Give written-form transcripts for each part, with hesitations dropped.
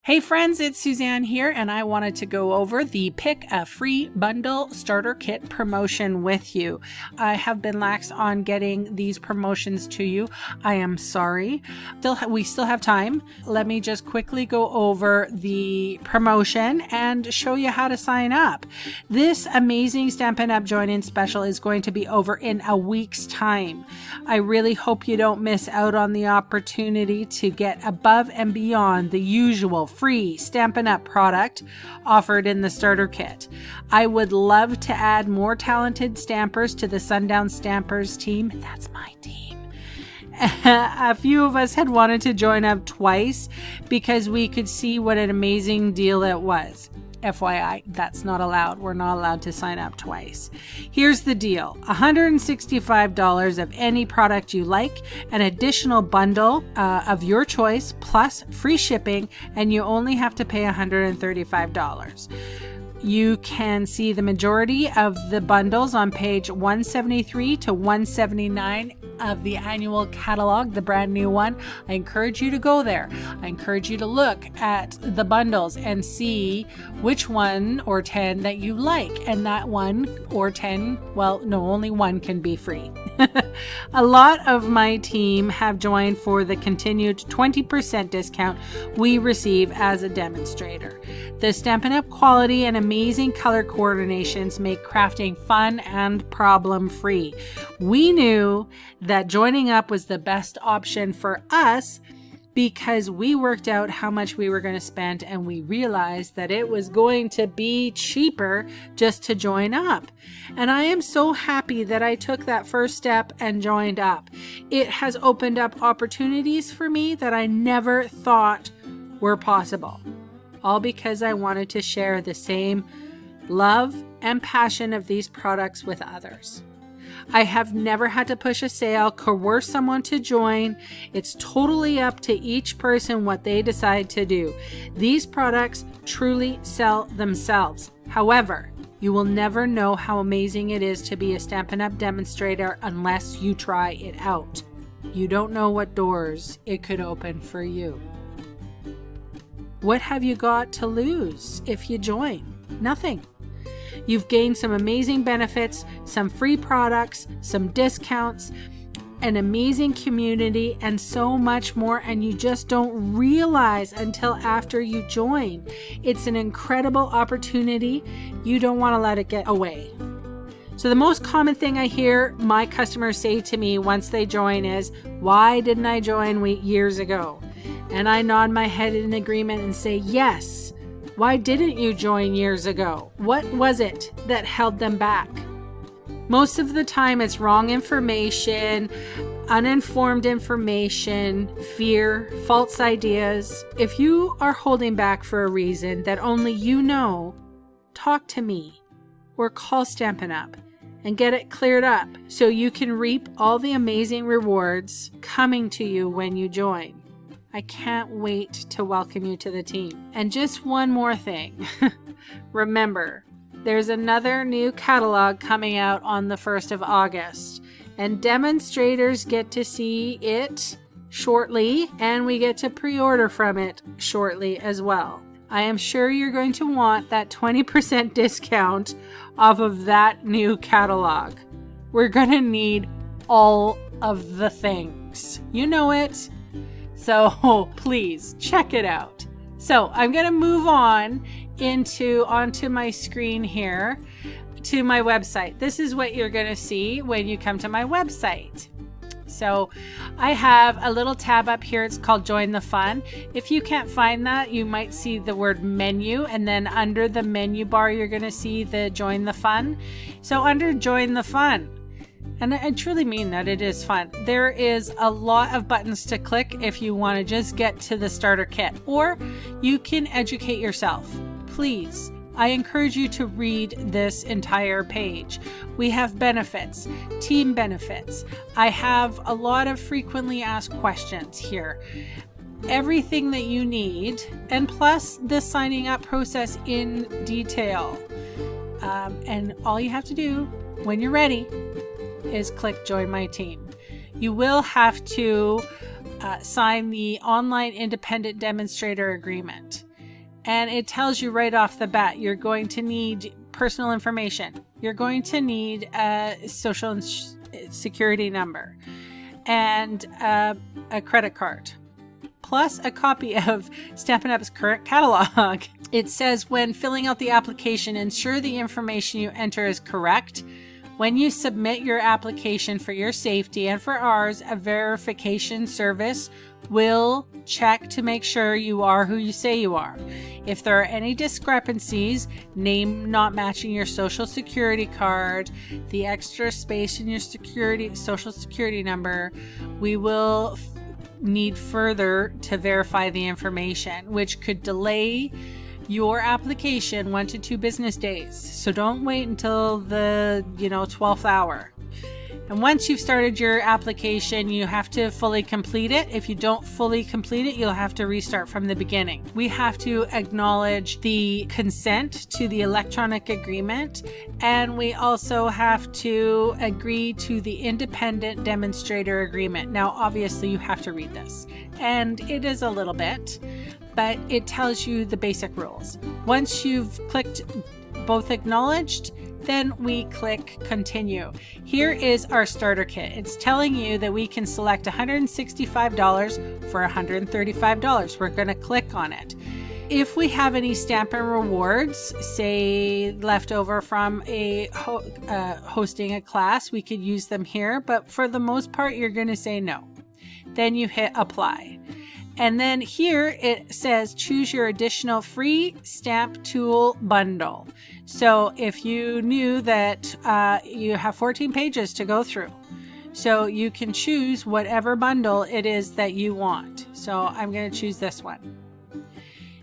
Hey friends, it's Suzanne here, and I wanted to go over the Pick a Free Bundle Starter Kit promotion with you. I have been lax on getting these promotions to you. I am sorry. We still have time. Let me just quickly go over the promotion and show you how to sign up. This amazing Stampin' Up! Join-in special is going to be over in a week's time. I really hope you don't miss out on the opportunity to get above and beyond the usual free Stampin' Up! Product offered in the starter kit. I would love to add more talented stampers to the Sundown Stampers team. That's my team. A few of us had wanted to join up twice because we could see what an amazing deal it was. FYI, that's not allowed. We're not allowed to sign up twice. Here's the deal. $165 of any product you like, an additional bundle of your choice, plus free shipping, and you only have to pay $135. You can see the majority of the bundles on page 173 to 179 of the annual catalog, the brand new one. I encourage you to go there. I encourage you to look at the bundles and see which one or 10 that you like. And that one or 10, well, no, only one can be free. A lot of my team have joined for the continued 20% discount we receive as a demonstrator. The Stampin' Up! Quality and amazing color coordinations make crafting fun and problem-free. We knew that joining up was the best option for us because we worked out how much we were going to spend, and we realized that it was going to be cheaper just to join up. And I am so happy that I took that first step and joined up. It has opened up opportunities for me that I never thought were possible. All because I wanted to share the same love and passion of these products with others. I have never had to push a sale, coerce someone to join. It's totally up to each person what they decide to do. These products truly sell themselves. However, you will never know how amazing it is to be a Stampin' Up! Demonstrator unless you try it out. You don't know what doors it could open for you. What have you got to lose if you join? Nothing. You've gained some amazing benefits, some free products, some discounts, an amazing community, and so much more, and you just don't realize until after you join. It's an incredible opportunity. You don't want to let it get away. So the most common thing I hear my customers say to me once they join is, "Why didn't I join years ago?" And I nod my head in agreement and say, yes. Why didn't you join years ago? What was it that held them back? Most of the time it's wrong information, uninformed information, fear, false ideas. If you are holding back for a reason that only you know, talk to me or call Stampin' Up! And get it cleared up so you can reap all the amazing rewards coming to you when you join. I can't wait to welcome you to the team. And just one more thing. Remember, there's another new catalog coming out on the 1st of August. And demonstrators get to see it shortly, and we get to pre-order from it shortly as well. I am sure you're going to want that 20% discount off of that new catalog. We're going to need all of the things. You know it. So please check it out. So I'm going to move on onto my screen here to my website. This is what you're going to see when you come to my website. So I have a little tab up here. It's called Join the Fun. If you can't find that, you might see the word menu, and then under the menu bar, you're going to see the Join the Fun. So under Join the Fun, and I truly mean that it is fun. There is a lot of buttons to click if you want to just get to the starter kit, or you can educate yourself. Please, I encourage you to read this entire page. We have benefits, team benefits. I have a lot of frequently asked questions here. Everything that you need, and plus the signing up process in detail. And all you have to do when you're ready is click Join My Team. You will have to sign the online independent demonstrator agreement. And it tells you right off the bat, you're going to need personal information. You're going to need a social security number and a credit card, plus a copy of Stampin' Up's current catalog. It says when filling out the application, ensure the information you enter is correct. When you submit your application for your safety and for ours, a verification service will check to make sure you are who you say you are. If there are any discrepancies, name not matching your social security card, the extra space in your social security number, we will need further to verify the information, which could delay your application 1 to 2 business days. So don't wait until the 12th hour. And once you've started your application, you have to fully complete it. If you don't fully complete it, you'll have to restart from the beginning. We have to acknowledge the consent to the electronic agreement, and we also have to agree to the independent demonstrator agreement. Now, obviously, you have to read this, and it is a little bit, but it tells you the basic rules. Once you've clicked both acknowledged, then we click continue. Here is our starter kit. It's telling you that we can select $165 for $135. We're going to click on it. If we have any Stampin' rewards, say left over from hosting a class, we could use them here, but for the most part, you're going to say no. Then you hit apply. And then here it says choose your additional free stamp tool bundle. So if you knew that you have 14 pages to go through, so you can choose whatever bundle it is that you want. So I'm going to choose this one.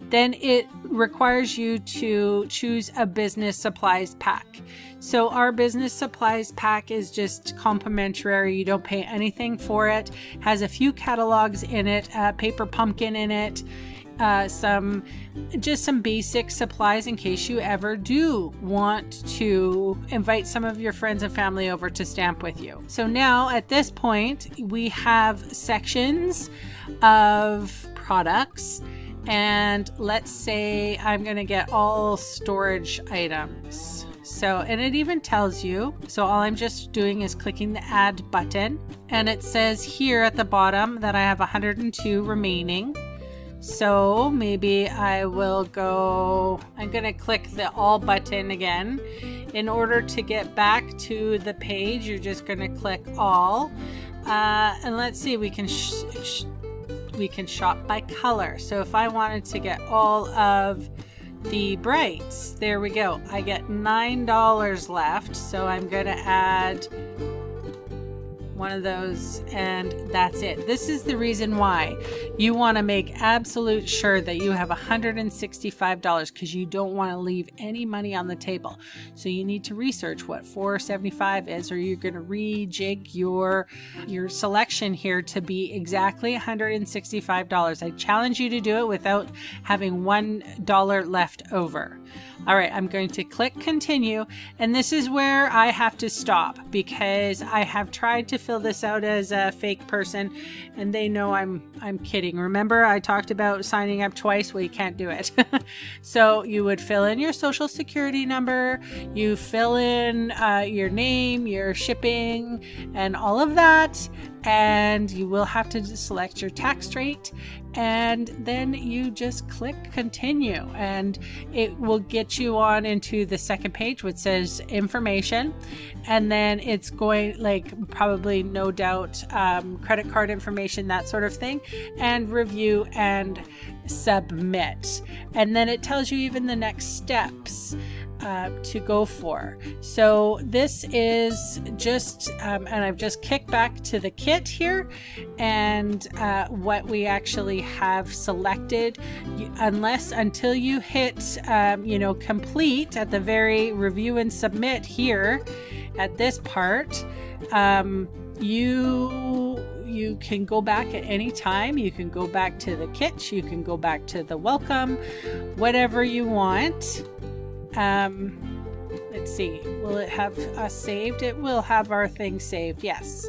Then it requires you to choose a business supplies pack. So our business supplies pack is just complimentary. You don't pay anything for it. Has a few catalogs in it, a paper pumpkin in it, some basic supplies in case you ever do want to invite some of your friends and family over to stamp with you. So now at this point, we have sections of products. And let's say I'm going to get all storage items. So, and it even tells you, so all I'm just doing is clicking the add button, and it says here at the bottom that I have 102 remaining. So maybe I will go, I'm going to click the all button again. In order to get back to the page, you're just going to click all. And let's see, we can shop by color. So if I wanted to get all of the brights, there we go. I get $9 left. So I'm going to add one of those, and that's it. This is the reason why you want to make absolute sure that you have $165, because you don't want to leave any money on the table. So you need to research what $475 is, or you're going to rejig your selection here to be exactly $165. I challenge you to do it without having $1 left over. All right, I'm going to click continue, and this is where I have to stop because I have tried to fill this out as a fake person, and they know I'm kidding. Remember, I talked about signing up twice. Well, you can't do it. So you would fill in your social security number, you fill in your name, your shipping, and all of that, and you will have to select your tax rate, and then you just click continue, and it will get you on into the second page which says information, and then it's going probably no doubt credit card information, that sort of thing, and review and submit, and then it tells you even the next steps to go for. So this is just and I've just kicked back to the kit here, and what we actually have selected, until you hit complete at the very review and submit here at this part, you can go back at any time. You can go back to the kit, you can go back to the welcome, whatever you want. Let's see, will it have us saved? It will have our thing saved, yes.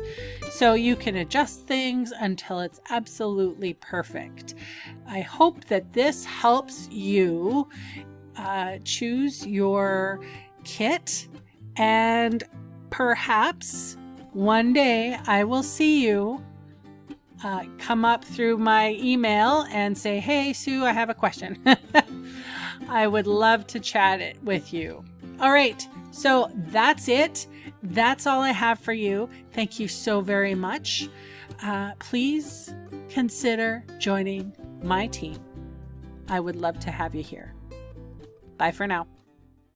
So you can adjust things until it's absolutely perfect. I hope that this helps you choose your kit, and perhaps one day I will see you come up through my email and say, hey Sue, I have a question. I would love to chat it with you. All right, so that's it. That's all I have for you. Thank you so very much. Please consider joining my team. I would love to have you here. Bye for now.